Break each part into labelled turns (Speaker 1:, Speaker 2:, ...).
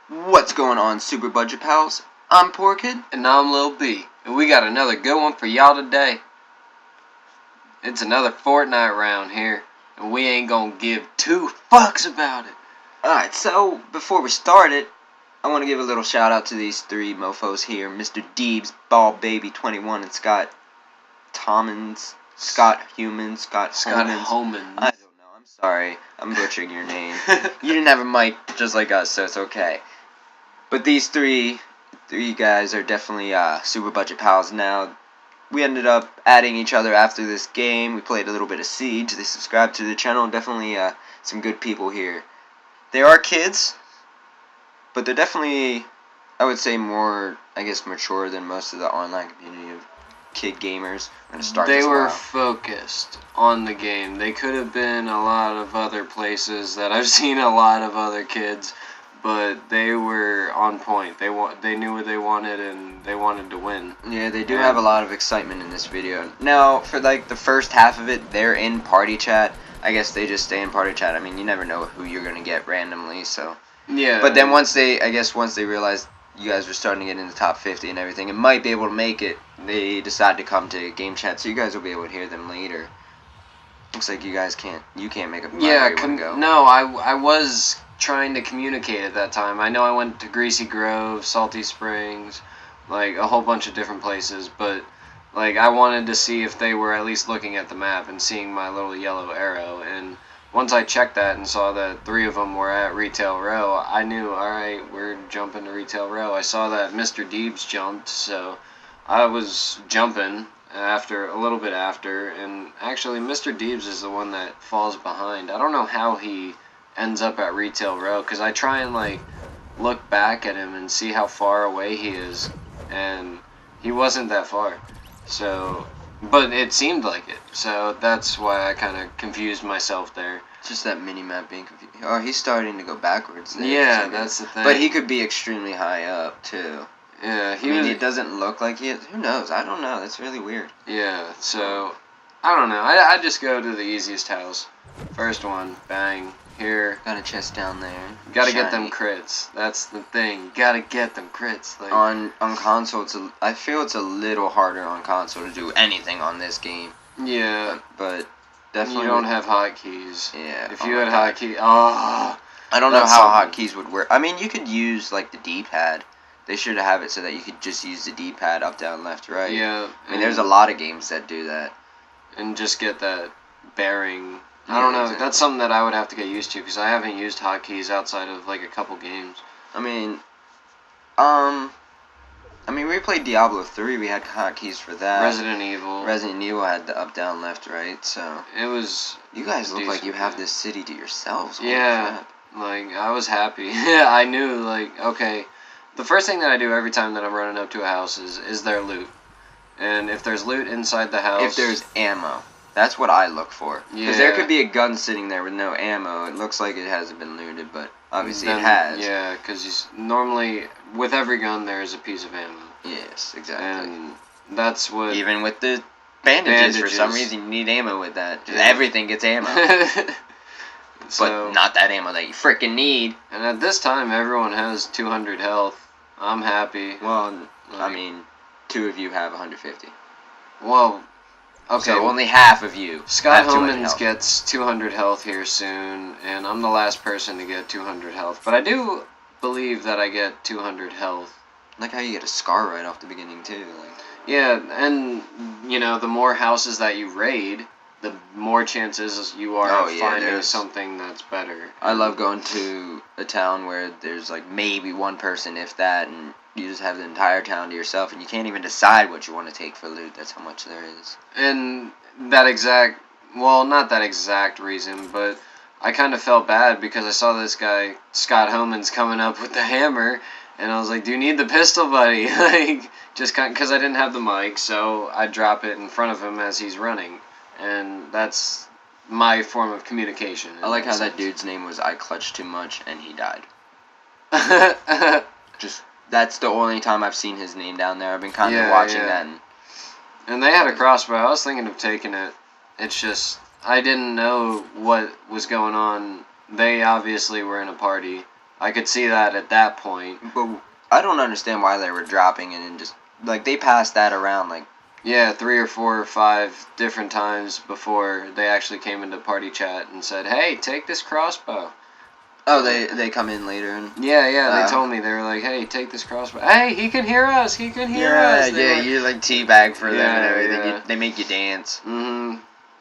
Speaker 1: What's going on, Super Budget Pals? I'm Poor Kid.
Speaker 2: And I'm Lil B. And we got another good one for y'all today. It's another Fortnite round here. And we ain't gonna give two fucks about it.
Speaker 1: Alright, so before we start it, I want to give a little shout out to these three mofos here. Mr. Deebs, Ball Baby 21, and Scott Homans. I don't know, I'm sorry. I'm butchering your name. You didn't have a mic just like us, so it's okay. But these three guys are definitely Super Budget Pals now. We ended up adding each other after this game. We played a little bit of Siege. They subscribed to the channel. Definitely some good people here. They are kids, but they're definitely, I would say, more, I guess, mature than most of the online community of kid gamers. I'm gonna start
Speaker 2: They
Speaker 1: this
Speaker 2: were
Speaker 1: now.
Speaker 2: focused on the game. They could have been a lot of other places that I've seen a lot of other kids, but they were on point. They knew what they wanted, and they wanted to win.
Speaker 1: Yeah, they do have a lot of excitement in this video. Now, for like the first half of it, they're in party chat. I guess they just stay in party chat. I mean, you never know who you're gonna get randomly, so.
Speaker 2: Yeah.
Speaker 1: But then once they realized you guys were starting to get in the top 50 and everything, and might be able to make it, they decided to come to game chat, so you guys will be able to hear them later. Looks like you can't make up your mind where you want to go.
Speaker 2: No, I was trying to communicate at that time. I know I went to Greasy Grove, Salty Springs, like a whole bunch of different places, but like I wanted to see if they were at least looking at the map and seeing my little yellow arrow. And once I checked that and saw that 3 of them were at Retail Row, I knew, alright, we're jumping to Retail Row. I saw that Mr. Deebs jumped, so I was jumping a little bit after, and actually Mr. Deebs is the one that falls behind. I don't know how he ends up at Retail Row, because I try and like look back at him and see how far away he is, and he wasn't that far. So, but it seemed like it, so that's why I kind of confused myself there.
Speaker 1: Just that mini-map being confused. Oh, he's starting to go backwards there.
Speaker 2: Yeah, that's the thing.
Speaker 1: But he could be extremely high up, too.
Speaker 2: Yeah,
Speaker 1: it doesn't look like he is. Who knows? I don't know. That's really weird.
Speaker 2: Yeah, so, I don't know. I just go to the easiest house. First one, bang, here.
Speaker 1: Got a chest down there.
Speaker 2: Gotta get them crits. That's the thing. Gotta get them crits. Like,
Speaker 1: on console, I feel it's a little harder on console to do anything on this game.
Speaker 2: Yeah.
Speaker 1: But definitely.
Speaker 2: You don't have hotkeys.
Speaker 1: Yeah.
Speaker 2: If you had hotkeys, I
Speaker 1: don't know how hotkeys would work. I mean, you could use like the D-pad. They should have it so that you could just use the D-pad up, down, left, right.
Speaker 2: Yeah.
Speaker 1: I mean, there's a lot of games that do that.
Speaker 2: And just get that bearing. I don't know. Exactly. That's something that I would have to get used to, because I haven't used hotkeys outside of like a couple games.
Speaker 1: I mean, we played Diablo 3. We had hotkeys for that.
Speaker 2: Resident Evil
Speaker 1: had the up, down, left, right. So
Speaker 2: it was.
Speaker 1: You guys look like you have this city to yourselves. Holy
Speaker 2: crap. Like I was happy. I knew, like, okay. The first thing that I do every time that I'm running up to a house is there loot? And if there's loot inside the house...
Speaker 1: If there's ammo. That's what I look for. Because there could be a gun sitting there with no ammo. It looks like it hasn't been looted, but obviously it has.
Speaker 2: Yeah, because normally, with every gun, there is a piece of ammo.
Speaker 1: Yes, exactly.
Speaker 2: And that's what...
Speaker 1: Even with the bandages, for some reason, you need ammo with that. Just everything gets ammo. But not that ammo that you freaking need.
Speaker 2: And at this time, everyone has 200 health. I'm happy.
Speaker 1: Well, I mean, 2 of you have 150.
Speaker 2: Well, okay.
Speaker 1: So only half of you.
Speaker 2: Scott Homans gets 200 health here soon, and I'm the last person to get 200 health. But I do believe that I get 200 health.
Speaker 1: Like how you get a scar right off the beginning, too. Like.
Speaker 2: Yeah, and, you know, the more houses that you raid, the more chances you are of finding something that's better.
Speaker 1: I love going to a town where there's like maybe one person, if that, and you just have the entire town to yourself, and you can't even decide what you want to take for loot. That's how much there is.
Speaker 2: And that exact, well, not that exact reason, but I kind of felt bad because I saw this guy, Scott Homans, coming up with the hammer, and I was like, do you need the pistol, buddy? Like, just kind of, because I didn't have the mic, so I drop it in front of him as he's running. And that's my form of communication.
Speaker 1: I like how that dude's name was I Clutched Too Much, and he died. That's the only time I've seen his name down there. I've been kind of watching that.
Speaker 2: And they had a crossbow. I was thinking of taking it. It's just, I didn't know what was going on. They obviously were in a party, I could see that at that point.
Speaker 1: But I don't understand why they were dropping it and just like they passed that around like.
Speaker 2: Yeah, 3 or 4 or 5 different times before they actually came into party chat and said, "Hey, take this crossbow."
Speaker 1: Oh, they come in later and.
Speaker 2: Yeah, they told me, they were like, "Hey, take this crossbow. Hey, he can hear us. He can hear us."
Speaker 1: Yeah, you're like teabag for them and everything.
Speaker 2: Yeah.
Speaker 1: They make you dance.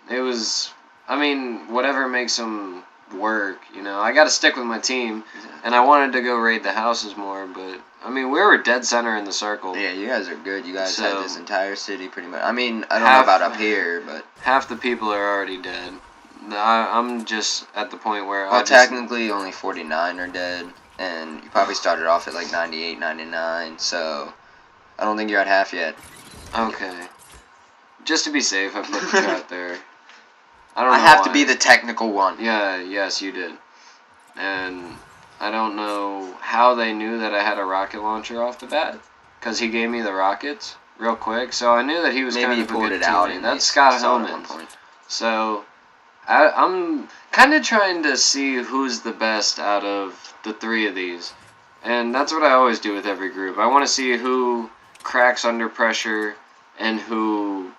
Speaker 2: It was, I mean, whatever makes them work. You know, I got to stick with my team, and I wanted to go raid the houses more, but I mean, we were dead center in the circle.
Speaker 1: Yeah, you guys are good. You guys
Speaker 2: So,
Speaker 1: have this entire city pretty much. I mean, I don't know about up here, but
Speaker 2: half the people are already dead. I'm just at the point where
Speaker 1: well, technically only 49 are dead, and you probably started off at like 98, 99, so I don't think you're at half yet.
Speaker 2: Okay. Just to be safe, I put the trap there. I don't know
Speaker 1: I have to
Speaker 2: why.
Speaker 1: be the technical one.
Speaker 2: Yes, you did. And I don't know how they knew that I had a rocket launcher off the bat, because he gave me the rockets real quick, so I knew that he was
Speaker 1: Maybe
Speaker 2: kind
Speaker 1: he
Speaker 2: of a
Speaker 1: pulled
Speaker 2: good
Speaker 1: it out
Speaker 2: teammate.
Speaker 1: and
Speaker 2: That's Scott
Speaker 1: saw it at
Speaker 2: Hellman.
Speaker 1: one point.
Speaker 2: So I'm kind of trying to see who's the best out of the 3 of these. And that's what I always do with every group. I want to see who cracks under pressure and who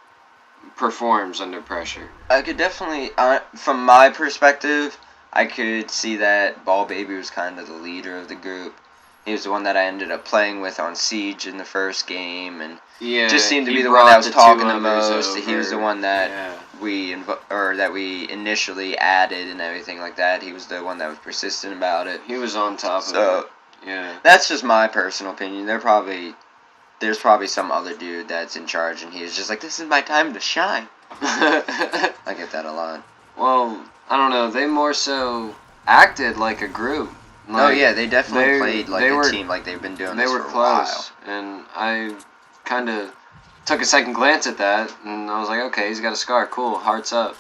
Speaker 2: performs under pressure.
Speaker 1: I could definitely, from my perspective, I could see that Ball Baby was kind of the leader of the group. He was the one that I ended up playing with on Siege in the first game, and just seemed to be the one that was talking the most. He was the one that we initially added and everything like that. He was the one that was persistent about it.
Speaker 2: He was on top of it. Yeah.
Speaker 1: That's just my personal opinion. There's probably some other dude that's in charge, and he's just like, this is my time to shine. I get that a lot.
Speaker 2: Well, I don't know. They more so acted like a group.
Speaker 1: Oh yeah, they definitely played like a team, like they've been doing this for a while.
Speaker 2: They were close, and I kind of took a second glance at that, and I was like, okay, he's got a scar, cool, hearts up.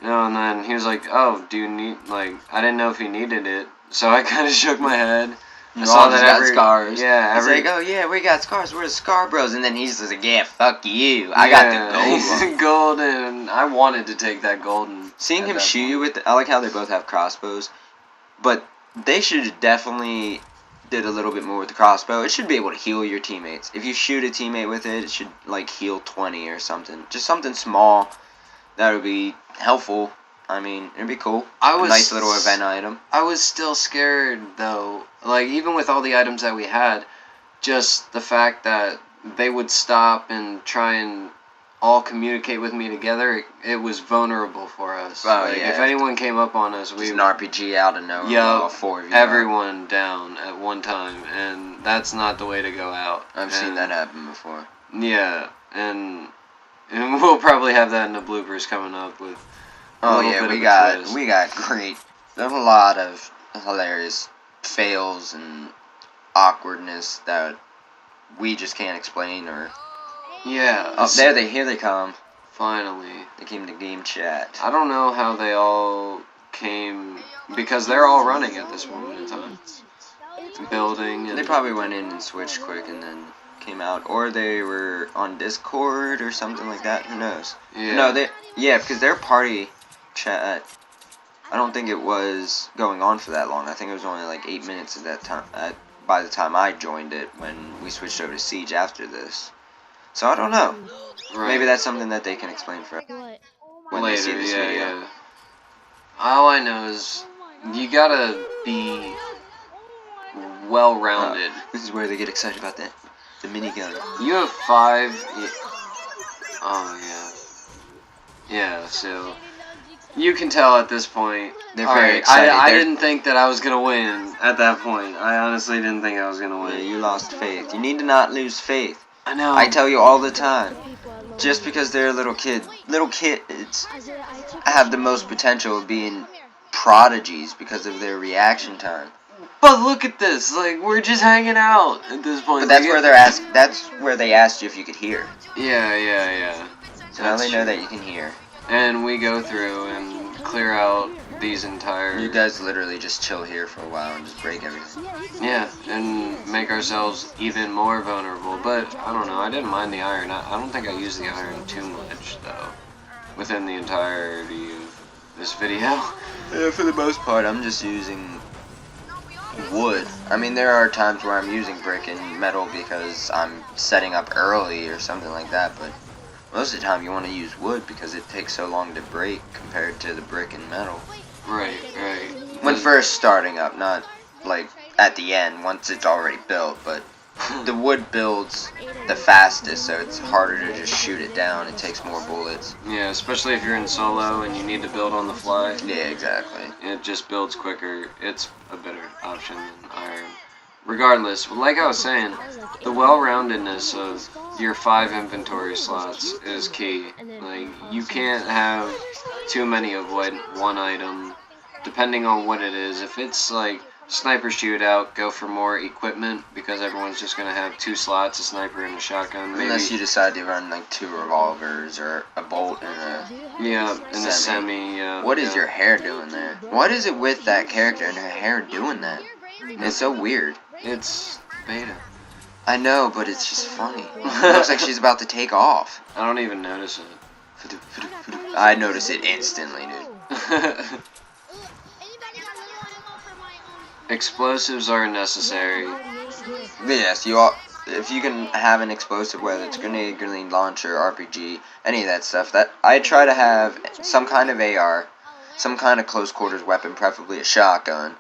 Speaker 2: You know, and then he was like, oh, do you need, like, I didn't know if he needed it, so I kind of shook my head.
Speaker 1: I saw that got scars. Yeah, he's like, oh yeah, we got scars. We're the Scar Bros, and then he's just like, yeah, fuck you. I got the gold.
Speaker 2: Gold, and I wanted to take that golden.
Speaker 1: Seeing him shoot you with, I like how they both have crossbows, but they should definitely did a little bit more with the crossbow. It should be able to heal your teammates. If you shoot a teammate with it, it should like heal 20 or something. Just something small that would be helpful. I mean, it'd be cool. A nice little event item.
Speaker 2: I was still scared, though. Like, even with all the items that we had, just the fact that they would stop and try and all communicate with me together, it was vulnerable for us.
Speaker 1: Oh,
Speaker 2: like,
Speaker 1: yeah.
Speaker 2: If anyone came up on us,
Speaker 1: we an RPG out of nowhere.
Speaker 2: Yup,
Speaker 1: 4 of you
Speaker 2: everyone down at one time, and that's not the way to go out.
Speaker 1: I've seen that happen before.
Speaker 2: Yeah, and we'll probably have that in the bloopers coming up with.
Speaker 1: Oh yeah, we got great. There's a lot of hilarious fails and awkwardness that we just can't explain or.
Speaker 2: Yeah.
Speaker 1: Oh, here they come.
Speaker 2: Finally.
Speaker 1: They came to game chat.
Speaker 2: I don't know how they all came because they're all running at this moment in time. Building. And
Speaker 1: they probably went in and switched quick and then came out, or they were on Discord or something like that. Who knows?
Speaker 2: Yeah.
Speaker 1: No, because their party chat, I don't think it was going on for that long. I think it was only like 8 minutes at that time. By the time I joined it, when we switched over to Siege after this, so I don't know.
Speaker 2: Right.
Speaker 1: Maybe that's something that they can explain for when
Speaker 2: later.
Speaker 1: they see this video.
Speaker 2: Yeah. All I know is you gotta be well-rounded.
Speaker 1: This is where they get excited about that. The minigun.
Speaker 2: You have 5. Oh yeah. Yeah. So. You can tell at this point.
Speaker 1: They're very excited.
Speaker 2: I didn't think that I was going to win at that point. I honestly didn't think I was going to win.
Speaker 1: Yeah, you lost faith. You need to not lose faith.
Speaker 2: I know.
Speaker 1: I tell you all the time. Just because they're little kids have the most potential of being prodigies because of their reaction time.
Speaker 2: But look at this. Like, we're just hanging out at this point.
Speaker 1: But that's where they asked you if you could hear.
Speaker 2: Yeah.
Speaker 1: So now they know that you can hear.
Speaker 2: And we go through and clear out these entire...
Speaker 1: You guys literally just chill here for a while and just break everything.
Speaker 2: Yeah, and make ourselves even more vulnerable. But, I don't know, I didn't mind the iron. I don't think I used the iron too much, though, within the entirety of this video.
Speaker 1: Yeah, for the most part, I'm just using wood. I mean, there are times where I'm using brick and metal because I'm setting up early or something like that, but most of the time you want to use wood because it takes so long to break compared to the brick and metal.
Speaker 2: Right, right.
Speaker 1: When first starting up, not like at the end once it's already built, but the wood builds the fastest, so it's harder to just shoot it down. It takes more bullets.
Speaker 2: Yeah, especially if you're in solo and you need to build on the fly.
Speaker 1: Yeah, exactly.
Speaker 2: It just builds quicker. It's a better option than iron. Regardless, like I was saying, the well-roundedness of your 5 inventory slots is key. Like, you can't have too many of one item, depending on what it is. If it's like sniper shootout, go for more equipment because everyone's just gonna have 2 slots, a sniper and a shotgun. Maybe.
Speaker 1: Unless you decide to run like 2 revolvers or a bolt and
Speaker 2: a semi. Yeah.
Speaker 1: What is your hair doing there? What is it with that character and her hair doing that? It's so weird.
Speaker 2: It's beta.
Speaker 1: I know, but it's just funny. It looks like she's about to take off.
Speaker 2: I don't even notice it.
Speaker 1: I notice it instantly, dude.
Speaker 2: Explosives are necessary.
Speaker 1: Yes, if you can have an explosive, whether it's grenade launcher, RPG, any of that stuff, that I try to have some kind of AR, some kind of close quarters weapon, preferably a shotgun,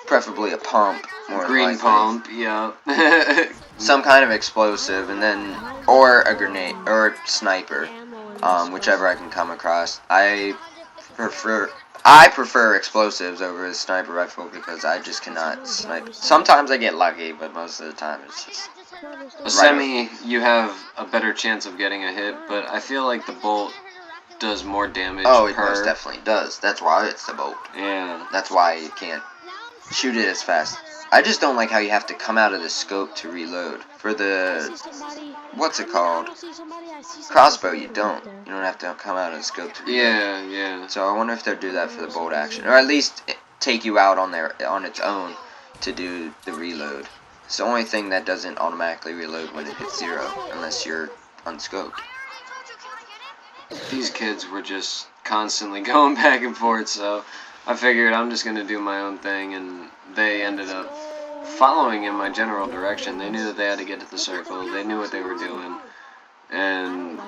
Speaker 1: preferably a pump, more
Speaker 2: green
Speaker 1: likely.
Speaker 2: pump, yeah.
Speaker 1: Some kind of explosive, and then or a grenade or a sniper, whichever I can come across. I prefer explosives over a sniper rifle because I just cannot snipe. Sometimes I get lucky, but most of the time it's just...
Speaker 2: A semi, you have a better chance of getting a hit, but I feel like the bolt does more damage.
Speaker 1: Oh, it most definitely does. That's why it's the bolt.
Speaker 2: Yeah.
Speaker 1: That's why you can't shoot it as fast. I just don't like how you have to come out of the scope to reload. For the... what's it called? Crossbow, you don't. You don't have to come out of the scope to reload.
Speaker 2: Yeah, yeah.
Speaker 1: So I wonder if they'll do that for the bolt action. Or at least take you out on its own to do the reload. It's the only thing that doesn't automatically reload when it hits 0, unless you're unscoped.
Speaker 2: These kids were just constantly going back and forth, so I figured I'm just going to do my own thing, and they ended up following in my general direction. They knew that they had to get to the circle. They knew what they were doing. And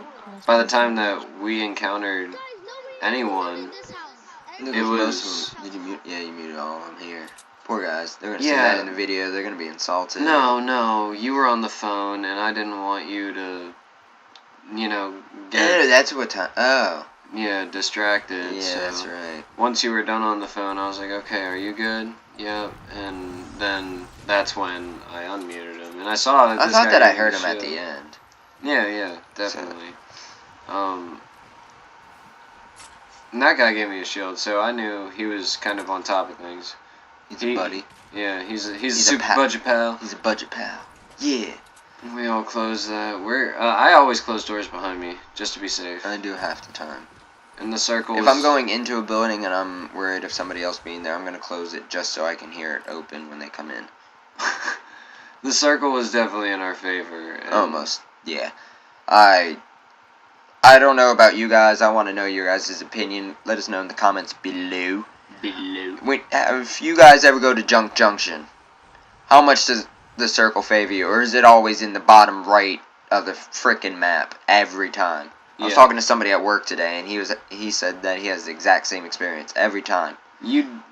Speaker 2: by the time that we encountered anyone, it was...
Speaker 1: Did you mute? Yeah, you muted all of them here. Poor guys. They're going to see that in the video. They're going to be insulted.
Speaker 2: No. You were on the phone, and I didn't want you to, get...
Speaker 1: that's what time... Oh.
Speaker 2: Yeah, distracted.
Speaker 1: Yeah,
Speaker 2: so
Speaker 1: that's right.
Speaker 2: Once you were done on the phone, I was like, okay, are you good? Yep. And then that's when I unmuted him. And I saw that
Speaker 1: I thought that I heard him at the end.
Speaker 2: Yeah, definitely. And that guy gave me a shield, so I knew he was kind of on top of things.
Speaker 1: He's a buddy.
Speaker 2: Yeah, he's a super budget pal.
Speaker 1: He's a budget pal. Yeah.
Speaker 2: We all close that. I always close doors behind me, just to be safe.
Speaker 1: I do half the time.
Speaker 2: And the circle.
Speaker 1: If I'm going into a building and I'm worried of somebody else being there, I'm going to close it just so I can hear it open when they come in.
Speaker 2: The circle was definitely in our favor.
Speaker 1: Almost. Yeah. I don't know about you guys. I want to know your guys' opinion. Let us know in the comments below. If you guys ever go to Junk Junction, how much does the circle favor you? Or is it always in the bottom right of the frickin' map every time? I was talking to somebody at work today, and he said that he has the exact same experience every time.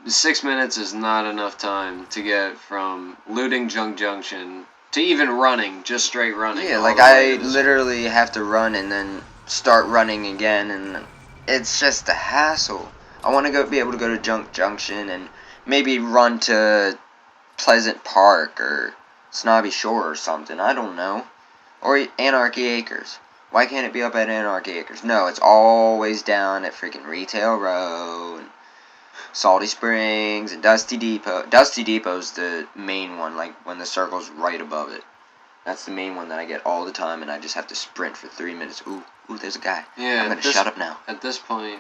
Speaker 2: 6 minutes is not enough time to get from looting Junk Junction to even running, just straight running.
Speaker 1: Yeah, like I literally have to run and then start running again, and it's just a hassle. I want to be able to go to Junk Junction and maybe run to Pleasant Park or Snobby Shore or something. I don't know. Or Anarchy Acres. Why can't it be up at Anarchy Acres? No, it's always down at freaking Retail Row and Salty Springs and Dusty Depot. Dusty Depot's the main one, like when the circle's right above it. That's the main one that I get all the time, and I just have to sprint for 3 minutes. Ooh, there's a guy.
Speaker 2: Yeah,
Speaker 1: I'm gonna shut up now.
Speaker 2: At this point,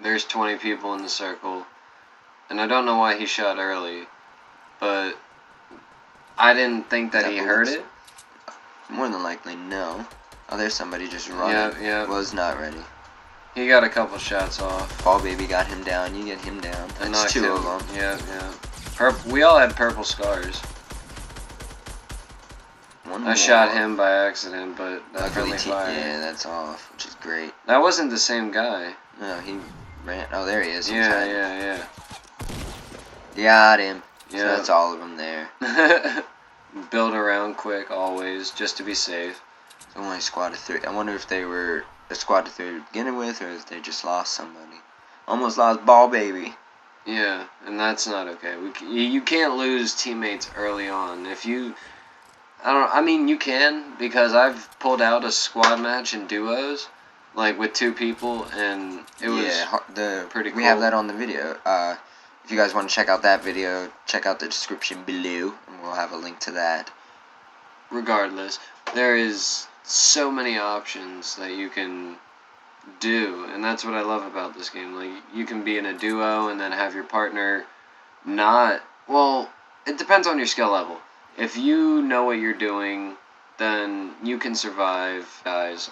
Speaker 2: there's 20 people in the circle, and I don't know why he shot early, but I didn't think that he heard it.
Speaker 1: More than likely, no. Oh, there's somebody just running.
Speaker 2: Yeah.
Speaker 1: Was not ready.
Speaker 2: He got a couple shots off.
Speaker 1: Ball Baby got him down. You get him down. That's 2 of them.
Speaker 2: Yeah. We all had purple scars. I shot him by accident, but that friendly fire.
Speaker 1: Yeah, that's off, which is great.
Speaker 2: That wasn't the same guy.
Speaker 1: No, he ran. Oh, there he is.
Speaker 2: Yeah.
Speaker 1: Got him.
Speaker 2: Yeah.
Speaker 1: So that's all of them there.
Speaker 2: Build around quick, always, just to be safe.
Speaker 1: It's only a squad of 3. I wonder if they were a squad of 3 to begin with, or if they just lost somebody. Almost lost ball, baby.
Speaker 2: Yeah, and that's not okay. You can't lose teammates early on. If you... I mean, you can, because I've pulled out a squad match in duos, like with 2 people, and it was pretty cool.
Speaker 1: We have that on the video. If you guys want to check out that video, check out the description below, and we'll have a link to that.
Speaker 2: Regardless, there is so many options that you can do, and that's what I love about this game. Like, you can be in a duo and then have your partner not... Well, it depends on your skill level. If you know what you're doing, then you can survive, guys.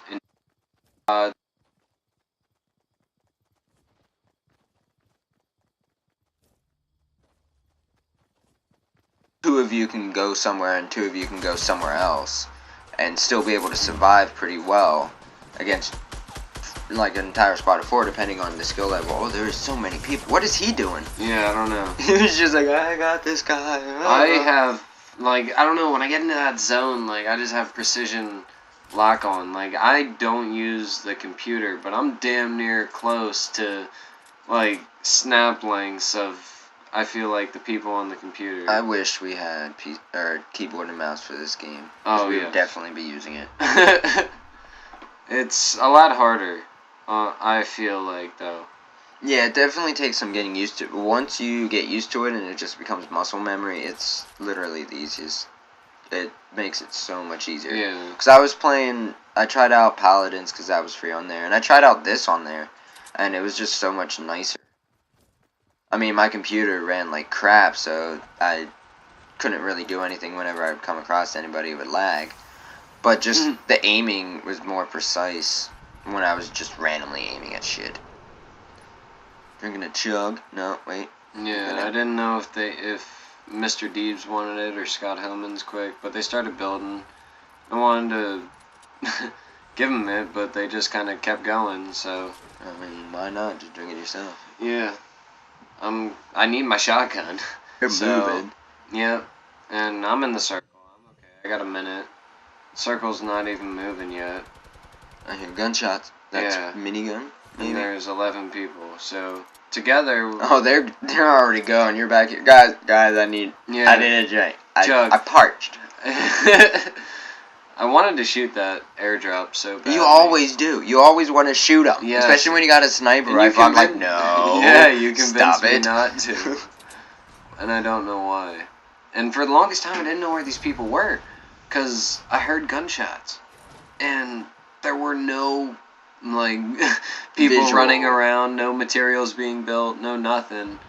Speaker 1: Two of you can go somewhere and 2 of you can go somewhere else and still be able to survive pretty well against like an entire squad of 4 depending on the skill level. Oh, there's so many people. What is he doing?
Speaker 2: Yeah, I don't know.
Speaker 1: He was just like, I got this guy.
Speaker 2: I have, like, I don't know, when I get into that zone, like, I just have precision lock on. Like, I don't use the computer, but I'm damn near close to, like, snap lengths of, I feel like, the people on the computer.
Speaker 1: I wish we had keyboard and mouse for this game.
Speaker 2: Oh,
Speaker 1: we
Speaker 2: yeah.
Speaker 1: would definitely be using it.
Speaker 2: It's a lot harder, I feel like, though.
Speaker 1: Yeah, it definitely takes some getting used to. Once you get used to it and it just becomes muscle memory, it's literally the easiest. It makes it so much easier.
Speaker 2: Yeah.
Speaker 1: Because I tried out Paladins because that was free on there, and I tried out this on there, and it was just so much nicer. I mean, my computer ran like crap, so I couldn't really do anything whenever I would come across anybody, it would lag. But just the aiming was more precise when I was just randomly aiming at shit. Drinking a chug? No, wait.
Speaker 2: Yeah, I didn't know if Mr. Deebs wanted it or Scott Hellman's quick, but they started building. I wanted to give them it, but they just kind of kept going, so...
Speaker 1: I mean, why not? Just drink it yourself.
Speaker 2: Yeah. I need my shotgun.
Speaker 1: You're moving.
Speaker 2: Yeah, and I'm in the circle. I'm okay. I got a minute. Circle's not even moving yet.
Speaker 1: I hear gunshots. That's minigun. Maybe.
Speaker 2: And there's 11 people, so together.
Speaker 1: Oh, they're already going. You're back here, guys. I need a drink. I parched.
Speaker 2: I wanted to shoot that airdrop so bad.
Speaker 1: You always do. You always want to shoot them, especially when you got a sniper rifle. I'm like, no.
Speaker 2: Yeah, you convinced me
Speaker 1: it.
Speaker 2: not to, and I don't know why. And for the longest time, I didn't know where these people were, cause I heard gunshots, and there were no people running around, no materials being built, no nothing.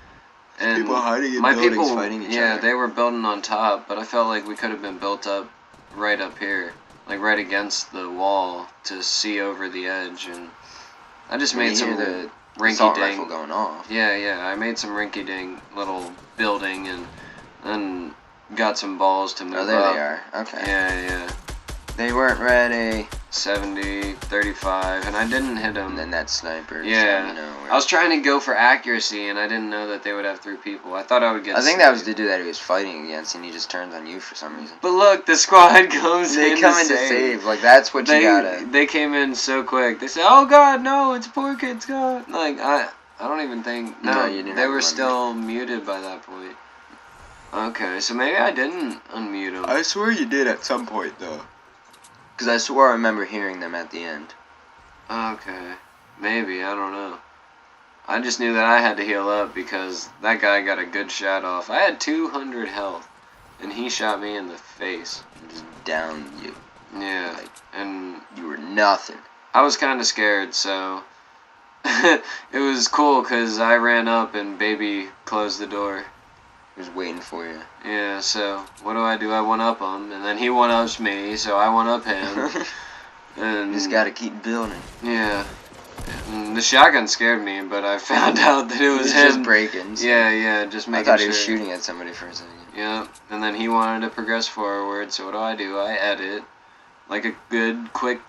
Speaker 2: And
Speaker 1: people hiding in buildings fighting each other.
Speaker 2: Yeah, they were building on top, but I felt like we could have been built up right up here, like right against the wall to see over the edge, and I just made some
Speaker 1: rinky dink going off.
Speaker 2: Yeah, I made some rinky dink little building and then got some balls to move up.
Speaker 1: Oh, there they are. Okay.
Speaker 2: Yeah.
Speaker 1: They weren't ready.
Speaker 2: 70, 35, and I didn't hit them.
Speaker 1: And then that sniper.
Speaker 2: Yeah. I was trying to go for accuracy, and I didn't know that they would have 3 people. I thought I would get.
Speaker 1: I think that was the dude that he was fighting against, and he just turns on you for some reason.
Speaker 2: But look, the squad comes in.
Speaker 1: They come in to save. Like, that's what you gotta.
Speaker 2: They came in so quick. They said, "Oh God, no! It's poor kid's God." Like I don't even think. No, you didn't. They were still muted by that point. Okay, so maybe I didn't unmute them.
Speaker 1: I swear you did at some point though. Because I swore I remember hearing them at the end.
Speaker 2: Okay. Maybe, I don't know. I just knew that I had to heal up because that guy got a good shot off. I had 200 health, and he shot me in the face.
Speaker 1: Just downed you.
Speaker 2: Yeah, and...
Speaker 1: You were nothing.
Speaker 2: I was kind of scared, so... it was cool because I ran up and Baby closed the door.
Speaker 1: He was waiting for you.
Speaker 2: Yeah, so what do? I one-up him, and then he one-ups me, so I one-up him. And
Speaker 1: just gotta keep building.
Speaker 2: Yeah. The shotgun scared me, but I found out that it was him.
Speaker 1: Just breaking. So.
Speaker 2: Yeah, just making
Speaker 1: sure. I thought
Speaker 2: he
Speaker 1: was shooting at somebody for a second.
Speaker 2: Yeah, and then he wanted to progress forward, so what do? I edit. Like a good, quick,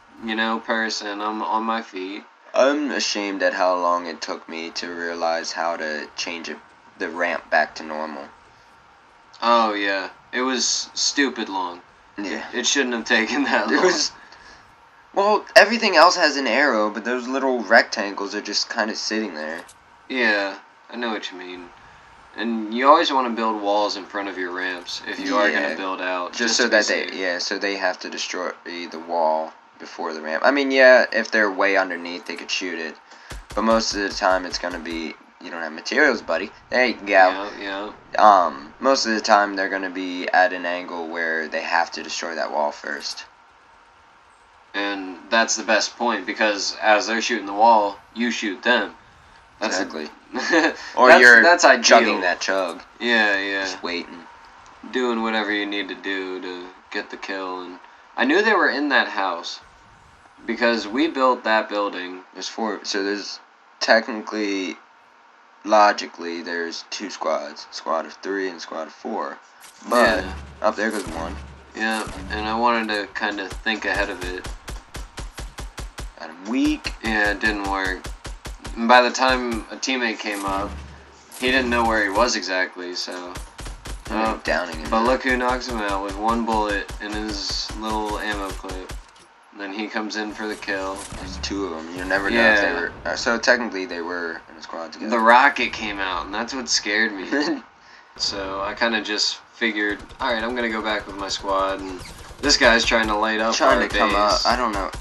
Speaker 2: person. I'm on my feet.
Speaker 1: I'm ashamed at how long it took me to realize how to change the ramp back to normal.
Speaker 2: Oh, yeah. It was stupid long.
Speaker 1: Yeah.
Speaker 2: It shouldn't have taken that long.
Speaker 1: Well, everything else has an arrow, but those little rectangles are just kind of sitting there.
Speaker 2: Yeah, I know what you mean. And you always want to build walls in front of your ramps if you are going to build out.
Speaker 1: Just so that so they have to destroy the wall before the ramp. I mean, yeah, if they're way underneath, they could shoot it. But most of the time, it's going to be, you don't have materials, buddy. There you go.
Speaker 2: Yeah.
Speaker 1: Most of the time, they're going to be at an angle where they have to destroy that wall first.
Speaker 2: And that's the best point, because as they're shooting the wall, you shoot them. That's
Speaker 1: exactly. Or that's ideal. Chugging that chug.
Speaker 2: Yeah.
Speaker 1: Just waiting.
Speaker 2: Doing whatever you need to do to get the kill. And I knew they were in that house because we built that building.
Speaker 1: There's 4. So there's technically, logically, there's 2 squads. Squad of 3 and squad of 4. But up there goes 1.
Speaker 2: Yeah, and I wanted to kind of think ahead of it.
Speaker 1: Got him weak.
Speaker 2: Yeah, it didn't work. And by the time a teammate came up, he didn't know where he was exactly, so...
Speaker 1: downing him.
Speaker 2: But look who knocks him out with 1 bullet in his little ammo clip. And then he comes in for the kill.
Speaker 1: There's 2 of them. You never know if they were... so technically they were in a squad together.
Speaker 2: The rocket came out, and that's what scared me. So I kind of just figured, alright, I'm going to go back with my squad, and this guy's trying to light up our base.
Speaker 1: Come up. I don't know.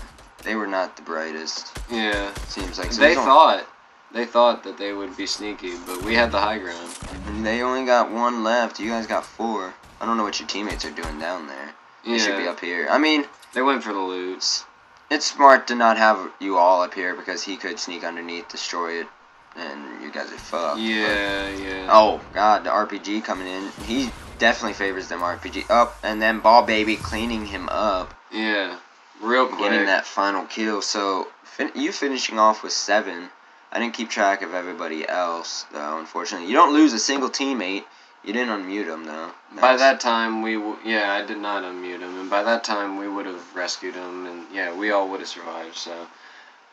Speaker 1: They were not the brightest.
Speaker 2: Yeah.
Speaker 1: Seems like. So
Speaker 2: they thought that they would be sneaky, but we had the high ground.
Speaker 1: And they only got 1 left. You guys got 4. I don't know what your teammates are doing down there. They should be up here. I mean,
Speaker 2: they went for the loot.
Speaker 1: It's smart to not have you all up here because he could sneak underneath, destroy it, and you guys are fucked.
Speaker 2: Yeah.
Speaker 1: Oh God, the RPG coming in. He definitely favors them RPG up, and then Ball Baby cleaning him up.
Speaker 2: Yeah. Real quick.
Speaker 1: Getting that final kill. So, you finishing off with 7. I didn't keep track of everybody else, though, unfortunately. You don't lose a single teammate. You didn't unmute him, though.
Speaker 2: By that time, I did not unmute him. And by that time, we would have rescued him. And, yeah, we all would have survived. So,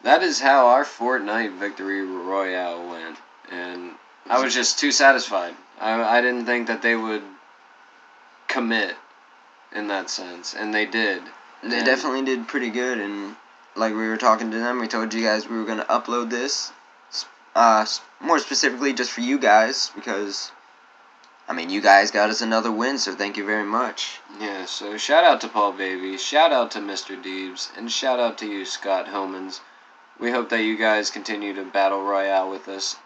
Speaker 2: that is how our Fortnite Victory Royale went. And I was just too satisfied. I didn't think that they would commit in that sense. And they did.
Speaker 1: They definitely did pretty good, and like we were talking to them, we told you guys we were going to upload this, more specifically just for you guys, because, I mean, you guys got us another win, so thank you very much.
Speaker 2: Yeah, so shout out to Paul Baby, shout out to Mr. Deebs, and shout out to you, Scott Homans. We hope that you guys continue to battle royale with us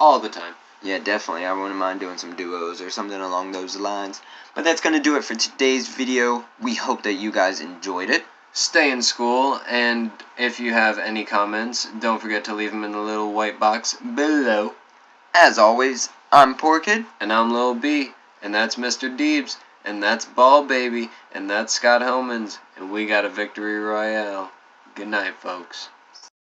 Speaker 2: all the time.
Speaker 1: Yeah, definitely. I wouldn't mind doing some duos or something along those lines. But that's going to do it for today's video. We hope that you guys enjoyed it.
Speaker 2: Stay in school, and if you have any comments, don't forget to leave them in the little white box below.
Speaker 1: As always, I'm Porkid.
Speaker 2: And I'm Lil B. And that's Mr. Deebs. And that's Ball Baby. And that's Scott Homans. And we got a Victory Royale. Good night, folks.